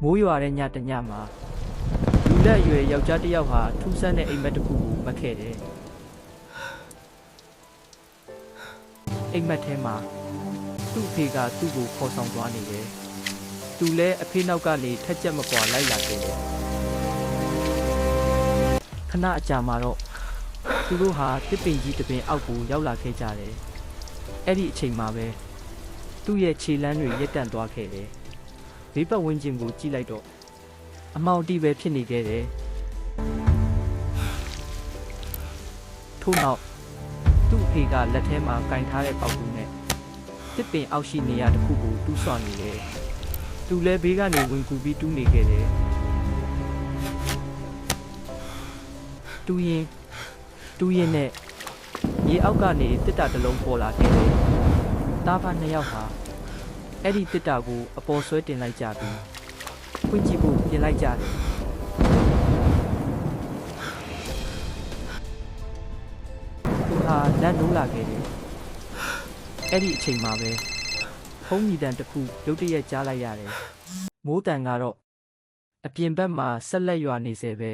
မိုးရွာတဲ့ညတညမှာလူလက်အရွယ်ယောက်ျားတစ်ယောက်ဟာထူးဆန်းတဲ့အိမ်မက်တစ်ခုကိုမက်ခဲ့တယ်အိမ်မက်ထဲမှာသူ့အဖေကသူ့ကိုခေါ်ဆောင်သွားနေတယ်သူလည်းအဖေနောက်ကနေထက်ချက်မကွာလိုက်လာခဲ့တယ်ခဏအကြာမှာတော့သူတို့ဟာတစ်ပင်ကြီးတစ်ပင်အောက်ကိုရောက်လာခဲ့ကြတယ်အဲ့ဒီအချိန်မှာပဲသူ့ရဲ့ခြေလမ်းတွေရက်တန့်သွားခဲ့တယ်ဘေးပတ်ဝန်းကျင်ကိုကြည့်လိုက်တော့အမောင်တီပဲဖြစ်နေခဲ့တယ်ထို့နောက်သူ့အဖေကလက်ထဲမှာကင်ထားတဲ့ပေါက်ကူနဲ့တစ်ပင်အောက်ရှိနေရတစ်ခုကိုတူးဆွနေတယ်သူလည်းဘေးကနေဝင်ကူပြီးတူးနေခဲ့တယ်တူးရင်နဲ့ရေအောက်ကနေတစ်တာတစ်လုံးပေါ်လာခဲ့တယ်တားဖာနှစ်ယောက်ဟာအဲ့ဒီတစ်တာကိုအပေါ်ဆွဲတင်လိုက်ကြပြီးဖွင့်ကြည့်ဖို့ပြင်လိုက်ကြတယ်သူဟာလက်နိုးလာခဲ့တယ်အဲ့ဒီအချိန်မှာပဲဖုံးမြည်တံတစ်ခုရုတ်တရက်ကြားလိုက်ရတယ်မိုးတန်ကတော့အပြင်ဘက်မှာဆက်လက်ရွာနေစေပဲ